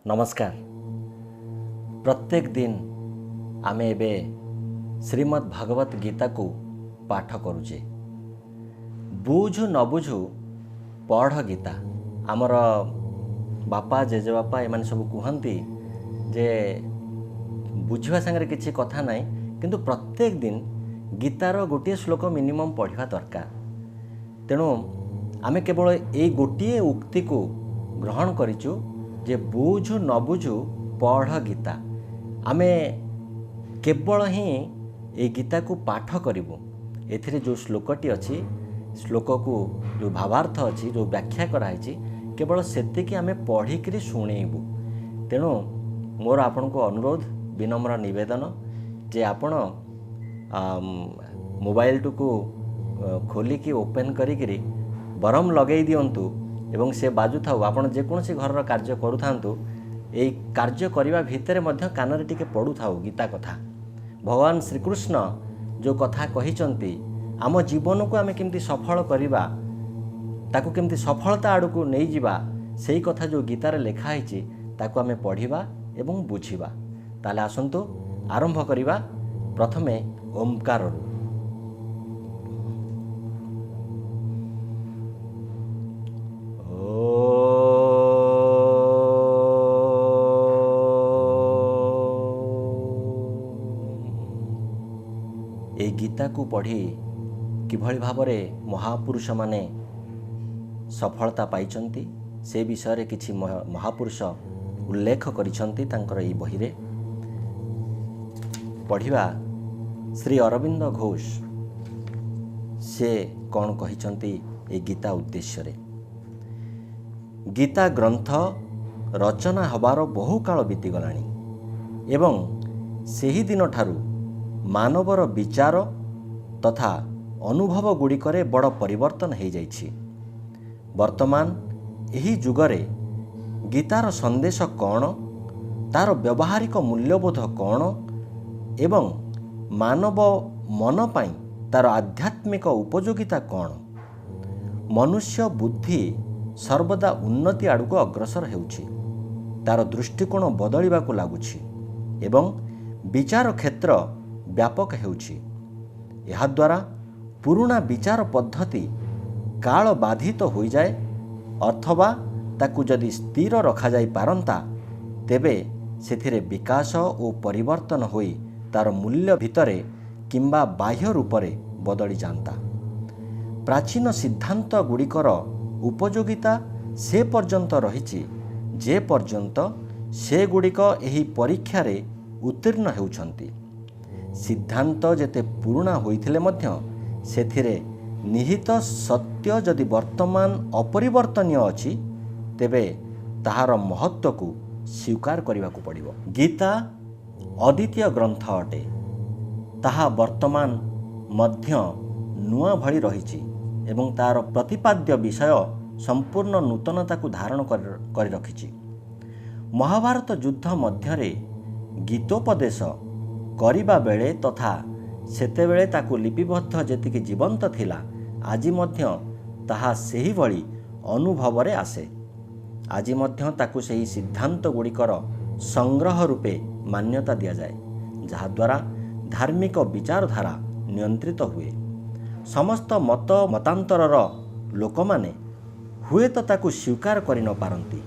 नमस्कार। प्रत्येक दिन आमे एबे श्रीमद् भागवत गीता को पाठ करुचे। बुझु न बुझु पढ़ गीता। आमर बापा जेजे बापा एमाने सब कहती जे बुझा सांगे किसी कथा ना, किंतु प्रत्येक दिन गीतार गोटे श्लोक मिनिमम पढ़ा दरकार। तेणु आमे केवल ये गोटे उक्ति को ग्रहण करिचु जे बुझु न बुझु पढ़ गीता। आमे केवल ही ये गीता को पाठ करूँ। एथिरे जो श्लोकटी अच्छी, श्लोक को जो भावार्थ अच्छी, जो व्याख्या कराई, केवल सेतिकी आमे पढ़िकी शुणेबू। तेणु मोर आपण को अनुरोध, विनम्र निवेदन जे आपण मोबाइल को खोलिकी ओपन करी बरम लगे दिंतु एवं से बाजू था। आपण जेकोसी घर कार्य करूँ, ये कार्य करने भितर कान टिके पड़ू था गीता कथा। भगवान श्रीकृष्ण जो कथा कही आम जीवन को आम केमती सफल करवा, ताकू केमती सफलता आड़ को नहीं जावा, से कथा जो गीतार लिखाई ताकू आम पढ़ा एवं बुझा। ताले आसंतु आरंभ करिबा। प्रथमे ओंकार। ए गीता को पढ़ी किभली भावरे महापुरुष माने सफलता पाइचंती से विषय रे किछि महापुरुष उल्लेख करिसंती तांकर ई बही रे पढ़िबा। श्री अरविंद घोष से कौन कहिसंती ए गीता उद्देश्य रे। गीता ग्रंथ रचना हबार बहु काल बीती गलानी एवं सेही दिन ठारू मानवर विचार तथा अनुभव गुड़िकरे बड़ परिवर्तन हो जाइछि। वर्तमान एही जुगरे गीतार संदेश कौन, तार व्यवहारिक मूल्यबोध कौन एवं मानव मन पाई तार आध्यात्मिक उपयोगिता कौन। मनुष्य बुद्धि सर्वदा उन्नति आड़क अग्रसर हेउछि। तार दृष्टिकोण बदलिबाकु लागुछि एवं विचार क्षेत्र व्यापक हेउछि। एहा द्वारा पुराना विचार पद्धति काल बाधित हो जाए, अथवा ताकू जदि स्थिर रखा जाई पारंता तेबे सेथिरे विकास और परिवर्तन होई तार मूल्य भितरे किंबा बाह्य रूपरे बदली जाता। प्राचीन सिद्धांत गुड़िकर उपयोगिता से पर्यंत रहिछि जे पर्यंत से गुड़िक एही परीक्षा रे उत्तीर्ण हेउछंती। सिद्धांत जेते पुराना होइथिले मध्य सेथिरे निहित सत्य जदि वर्तमान अपरिवर्तनीय अछि तेबे ताहार महत्व को स्वीकार करने पड़िबो। गीता अद्वितीय ग्रंथ अटे। ताहा वर्तमान मध्य नुआ भली रहिछि एवं तार प्रतिपाद्य विषय संपूर्ण नूतनता को धारण कर रखिछि। महाभारत युद्ध मध्यरे गीतोपदेश करिबा बेले तथा सेतेबेले ताकू लिपिबद्ध जेतिकी जीवंत थिला, आज मध्य ताहा सेही भली अनुभव रे आसे। आज मध्य ताकू सेही सिद्धांत गुड़िकर संग्रह रूपे मान्यता दिया जाए, जहा द्वारा धार्मिक विचारधारा नियंत्रित हुए। समस्त मत मतांतरर लोक माने हुए तो ताकू स्वीकार करि न पारंती,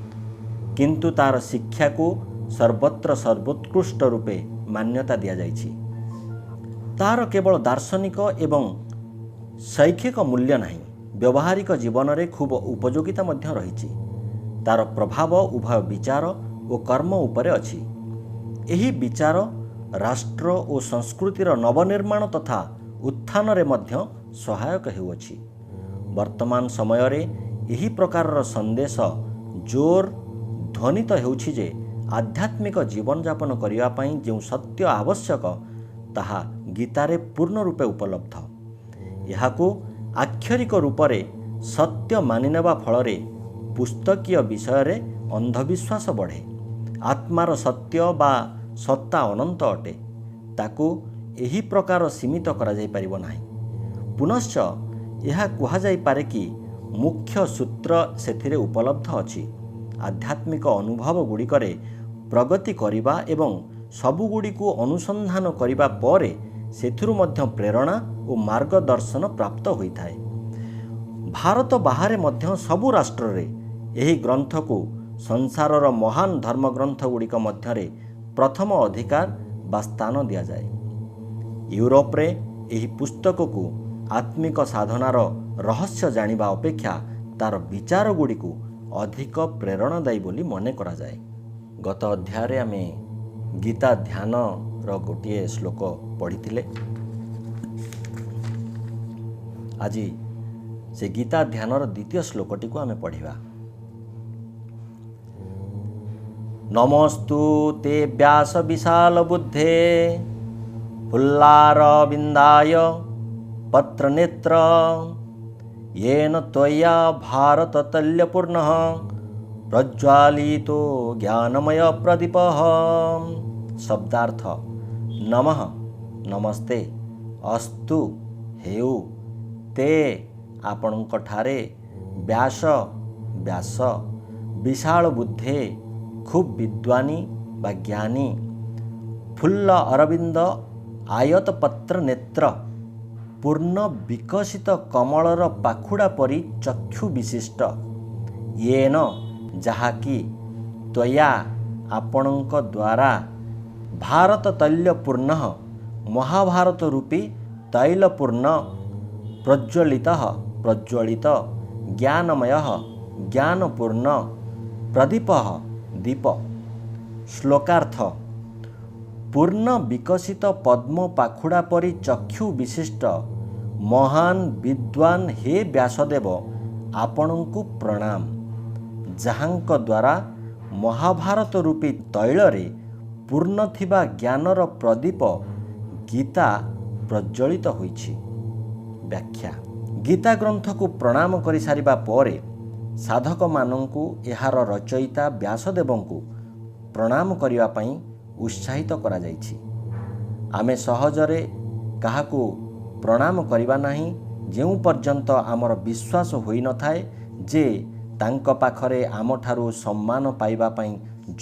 किंतु तार शिक्षा को सर्वत्र सर्वोत्कृष्ट रूपे मान्यता दिया जाइछि। तार केवल दार्शनिक एवं शैक्षिक मूल्य नहीं, व्यवहारिक जीवन रे खूब उपयोगिता मध्य रहिछि। तार प्रभाव उभय विचार और कर्म उपरे अछि। एही विचार राष्ट्र और संस्कृतिर नवनिर्माण तथा उत्थान रे मध्य सहायक हेउछि। वर्तमान समय रे एही प्रकारर संदेश जोर ध्वनित हेउछि जे आध्यात्मिक जीवन यापन करिया पई जो सत्य आवश्यक ताहा गीतारे पूर्ण रूपे उपलब्ध। यहाकू आक्षरिक रूपरे सत्य मानिनेबा फलरे पुस्तकीय विषय रे अंधविश्वास बढ़े। आत्मार सत्य बा सत्ता अनंत अटे, ताकू एही प्रकार सीमित करा जाई परिबो नाही। पुनश्च यह कहा जाई पारे कि मुख्य सूत्र सेथिरे उपलब्ध अछि। ଆଧ୍ୟାତ୍ମିକ ଅନୁଭବ ଗୁଡ଼ିକରେ ପ୍ରଗତି କରିବା ଏବଂ ସବୁଗୁଡ଼ିକୁ ଅନୁସନ୍ଧାନ କରିବା ପରେ ସେଥିରୁ ମଧ୍ୟ ପ୍ରେରଣା ଓ ମାର୍ଗଦର୍ଶନ ପ୍ରାପ୍ତ ହୋଇଥାଏ। ଭାରତ ବାହାରେ ମଧ୍ୟ ସବୁ ରାଷ୍ଟ୍ରରେ ଏହି ଗ୍ରନ୍ଥକୁ ସଂସାରର ମହାନ ଧର୍ମଗ୍ରନ୍ଥ ଗୁଡ଼ିକ ମଧ୍ୟରେ ପ୍ରଥମ ଅଧିକାର ବା ସ୍ଥାନ ଦିଆଯାଏ। ୟୁରୋପରେ ଏହି ପୁସ୍ତକକୁ ଆତ୍ମିକ ସାଧନାର ରହସ୍ୟ ଜାଣିବା ଅପେକ୍ଷା ତା'ର ବିଚାର ଗୁଡ଼ିକୁ ଅଧିକ ପ୍ରେରଣାଦାୟୀ ବୋଲି ମନେ କରାଯାଏ। ଗତ ଅଧ୍ୟାୟରେ ଆମେ ଗୀତା ଧ୍ୟାନର ଗୋଟିଏ ଶ୍ଲୋକ ପଢ଼ିଥିଲେ। ଆଜି ସେ ଗୀତା ଧ୍ୟାନର ଦ୍ୱିତୀୟ ଶ୍ଲୋକଟିକୁ ଆମେ ପଢ଼ିବା। ନମସ୍ତୁ ତେ ବ୍ୟାସ ବିଶାଲ ବୁଦ୍ଧେ ଫୁଲ୍ଲାରବିନ୍ଦାୟ ପତ୍ରନେତ୍ର येन त्वया भारततल्यपूर्णः प्रज्वालितो ज्ञानमय प्रदीपः। शब्दार्थ नमः नमस्ते अस्तु हेउ ते आपणଙ୍କ ଠାରେ व्यास व्यास विशाल बुद्धे खूब विद्वानी बा ज्ञानी फुल्ल अरविंद आयत पत्र नेत्र पूर्ण विकसित कमलर पाखुड़ा परी चक्षु विशिष्ट येन जहाँकि त्वया आपणଙ୍କ द्वारा भारत तैलपूर्ण महाभारत रूपी तैलपूर्ण प्रज्वलित ज्ञानमय ज्ञानपूर्ण प्रदीप दीप। श्लोकार्थ पूर्ण विकसित पद्म पाखुड़ा परी चक्षु विशिष्ट महान विद्वान हे व्यासदेव आपणଙ୍କୁ प्रणाम जहाँଙ୍କ द्वारा महाभारत रूपी तैलरे पूर्ण थिबा ज्ञानर प्रदीप गीता प्रज्वलित होइछि। व्याख्या गीता ग्रंथ को प्रणाम करि सारिबा परे साधक मानंकु एहार रचयिता व्यासदेवंकु प्रणाम करिवा पई उत्साहित करा जाइछि। आमे सहजरे काहाकु प्रणाम करिबा नाही जेउ पर्यंत आमर विश्वास होई न थाए जे तांक पाखरे आमठारु सम्मान पाइबा पई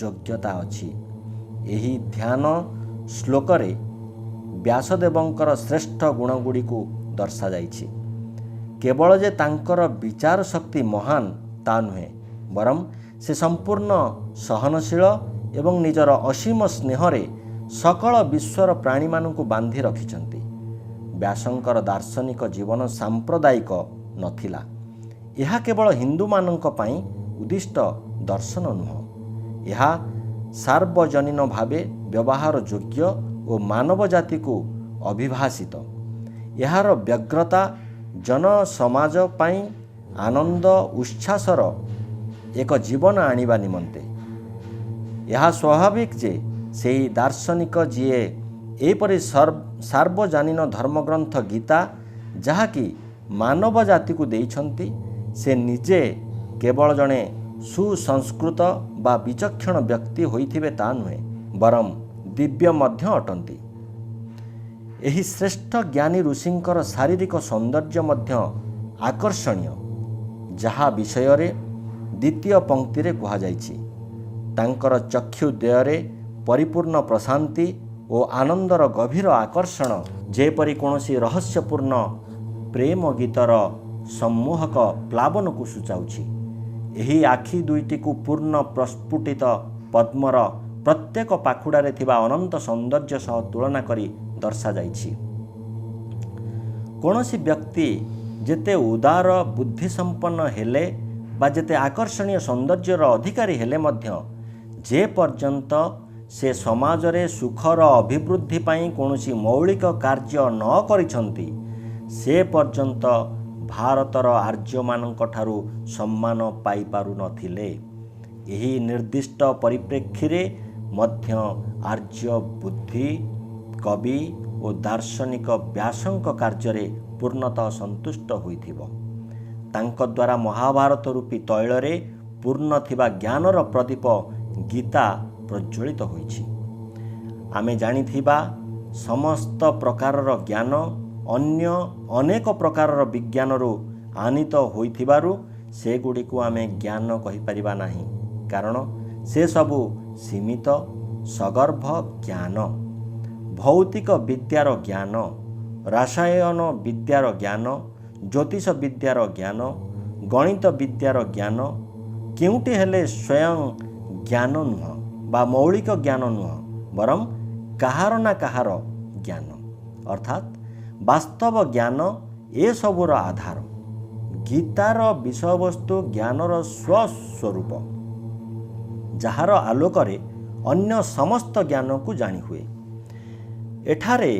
योग्यता अछि। एही ध्यान श्लोकरे व्यासदेवंकर श्रेष्ठ गुणगुड़िकु दर्शा जाइछि। केवल जे तांकर विचार शक्ति महान ता नुहे बरम से संपूर्ण सहनशील एवं निजर असीम स्नेहरे सकल विश्वर प्राणी मानकु बांधी रखिछन्ति। व्यासंकर दार्शनिक जीवन सांप्रदायिक नथिला। यह केवल हिंदू मानक पई उद्दिष्ट दर्शन नुह। यह सार्वजनीन भावे व्यवहार योग्य और मानव जाति को अभिभाषित। यार व्यग्रता जन समाज पई आनंद उच्छ्वासर एक जीवन आनिबा निमंते। यह स्वाभाविक जे से दार्शनिक जीए एपरि सार्वजनीन धर्मग्रंथ गीता जहाँकि मानव जाति को देइछन्ति से निजे केवल जने सुसंस्कृत बा विचक्षण व्यक्ति होइथिबे ता नुहे बरम दिव्य मध्य अटंती। एही श्रेष्ठ ज्ञानी ऋषिंकर शारीरिक सौंदर्य मध्य आकर्षणीय जहा विषय रे द्वितीय पंक्ति रे कहा जाइछि। तांकर चक्षुद्वୟରେ परिपूर्ण प्रशांति और आनंदर गभीर आकर्षण जेपरि कोनोसी रहस्यपूर्ण प्रेम गीतर सम्मोहक प्लावन को सूचाउछि। एही आखि दुईटी को पूर्ण प्रस्फुटित पद्मर प्रत्येक पाखुड़ारे थिबा अनंत सौंदर्य सह तुलना करी दर्शा जाइछि। कोनोसी व्यक्ति जेते उदार बुद्धि संपन्न हेले बा जेते आकर्षणीय सौंदर्यर अधिकारी हेले मध्य जे पर्यंत से समाज रे सुखर अभिवृद्धि पाई कोनोसी मौलिक कार्य न करिछन्ति से पर्यंत भारतर आर्य मानक ठारू सम्मान पाई पारु नथिले। एही निर्दिष्ट परिप्रेक्षी रे मध्य आर्य बुद्धि कवि और दार्शनिक व्यासंक कार्य रे पूर्णतः संतुष्ट होइथिबो। तांक द्वारा महाभारत रूपी तैल रे पूर्ण थिबा ज्ञानर प्रदीप गीता प्रज्वलित होइछि। आमे जानिथिबा समस्त प्रकारर ज्ञान अन्य अनेक प्रकारर विज्ञानरू आनित होइथिबारु से गुडी को आमे ज्ञान कहि परिबा नाही। କାରଣ ସେ ସବୁ ସୀମିତ ସଗର୍ଭ ଜ୍ଞାନ, ଭୌତିକ ବିଦ୍ୟାର ଜ୍ଞାନ, ରାସାୟନ ବିଦ୍ୟାର ଜ୍ଞାନ, ଜ୍ୟୋତିଷ ବିଦ୍ୟାର ଜ୍ଞାନ, ଗଣିତ ବିଦ୍ୟାର ଜ୍ଞାନ କେଉଁଠି ହେଲେ ସ୍ୱୟଂ ଜ୍ଞାନ ନୁହଁ ବା ମୌଳିକ ଜ୍ଞାନ ନୁହଁ, ବରଂ କାହାର ନା କାହାର ଜ୍ଞାନ, ଅର୍ଥାତ୍ ବାସ୍ତବ ଜ୍ଞାନ ଏସବୁର ଆଧାର। ଗୀତାର ବିଷୟବସ୍ତୁ ଜ୍ଞାନର ସ୍ୱସ୍ୱରୂପ, ଯାହାର ଆଲୋକରେ ଅନ୍ୟ ସମସ୍ତ ଜ୍ଞାନକୁ ଜାଣିହୁଏ। ଏଠାରେ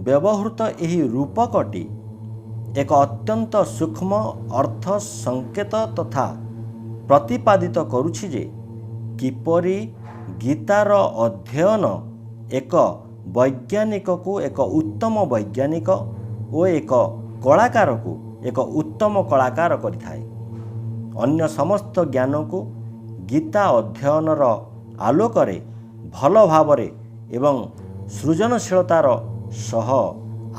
ବ୍ୟବହୃତ ଏହି ରୂପକଟି ଏକ ଅତ୍ୟନ୍ତ ସୂକ୍ଷ୍ମ ଅର୍ଥ ସଂକେତ ତଥା ପ୍ରତିପାଦିତ କରୁଛି ଯେ କିପରି ଗୀତାର ଅଧ୍ୟୟନ ଏକ ବୈଜ୍ଞାନିକକୁ ଏକ ଉତ୍ତମ ବୈଜ୍ଞାନିକ ଓ ଏକ କଳାକାରକୁ ଏକ ଉତ୍ତମ କଳାକାର କରିଥାଏ। ଅନ୍ୟ ସମସ୍ତ ଜ୍ଞାନକୁ ଗୀତା ଅଧ୍ୟୟନର ଆଲୋକରେ ଭଲ ଭାବରେ ଏବଂ ସୃଜନଶୀଳତାର ସହ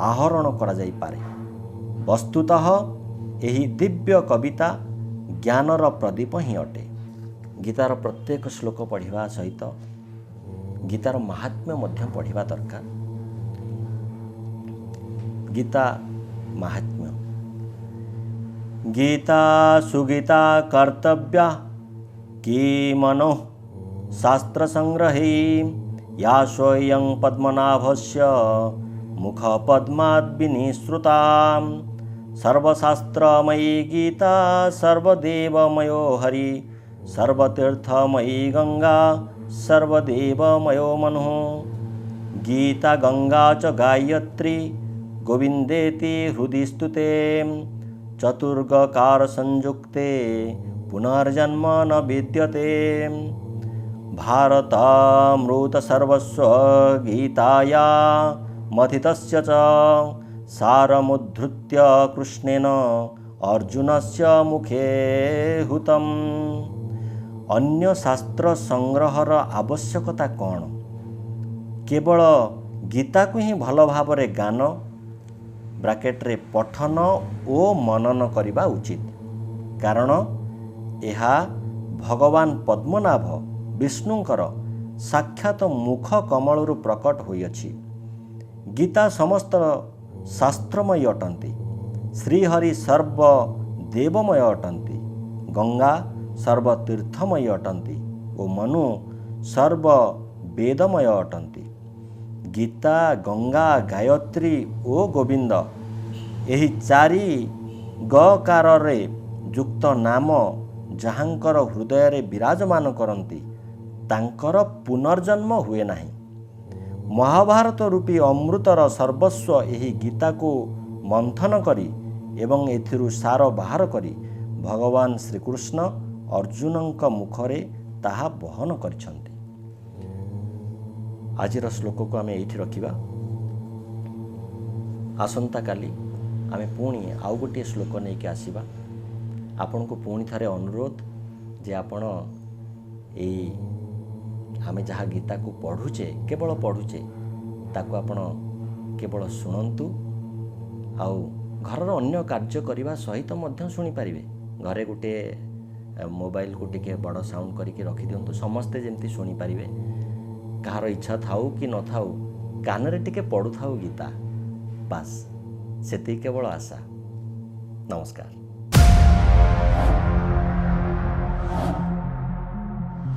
ଆହରଣ କରାଯାଇପାରେ। ବସ୍ତୁତଃ ଏହି ଦିବ୍ୟ କବିତା ଜ୍ଞାନର ପ୍ରଦୀପ ହିଁ ଅଟେ। ଗୀତାର ପ୍ରତ୍ୟେକ ଶ୍ଲୋକ ପଢ଼ିବା ସହିତ ଗୀତାର ମାହାତ୍ମ୍ୟ ମଧ୍ୟ ପଢ଼ିବା ଦରକାର। ଗୀତା ମାହାତ୍ମ୍ୟ। ଗୀତା ସୁଗୀତା କର୍ତ୍ତବ୍ୟା କି ମନୋ ଶାସ୍ତ୍ର ସଂଗ୍ରହୀ या स्वयं पद्मनाभस्य मुख पद्माद् विनिसृता सर्वशास्त्रमयी गीता सर्वदेवमयो हरि सर्वतीर्थमयी गंगा सर्वदेवमयो मनुः गीता गंगा च गायत्री गोविन्देति हृदि स्तुते चतुर्गकार संयुक्ते पुनर्जन्म न विद्यते भारतामृत सर्वस्व गीताया मथितस्य च सारमुद्धृत्य कृष्णेन अर्जुनस्य मुखे हुतम्। अन्य शास्त्र संग्रहर आवश्यकता कौन? केवल गीता को ही भल भावरे गान ब्राकेट्रे पठन ओ मनन करिबा उचित, कारण यह भगवान पद्मनाभ विष्णुंकर साक्षात मुख कमलरू प्रकट होइअछि। गीता समस्त शास्त्रमय अटंती, श्रीहरि सर्व देवमय अटंती, गंगा सर्वतीर्थमय अटंती और मनु सर्व वेदमय अटंती। गीता गंगा गायत्री और गोविंद एही चारि गकाररे युक्त नाम जहाँकर हृदय रे विराजमान करती तांकर पुनर्जन्म हुए नहीं। महाभारत रूपी अमृतर सर्वस्व एही गीता को मंथन करी एवं एथिरु सार बाहर करी भगवान श्रीकृष्ण अर्जुनंक मुखरे ताहा बहन करिछन्ति। आजिर श्लोक को आमे एठी रखिबा। आसंता काली आमे पुणी आउ गोटे श्लोक नहीं के आसीबा। आपण को पुणी थारे अनुरोध जे आपण एई आमे जहाँ गीता को पढ़ुचे केवल पढ़ुचे ताको आपण केवल शुणंतु आउ घरर अन्य कार्य करने सहित मध्य शुणी पारिबे। घरे गोटे मोबाइल को टिके बड़ साउंड करके रखी दिंतु, समस्ते जमती शुणी पारिबे। कहार इच्छा थाउ कि न थाउ कान टिके पढ़ु थाउ गीता, बास सेति केवल आशा। नमस्कार।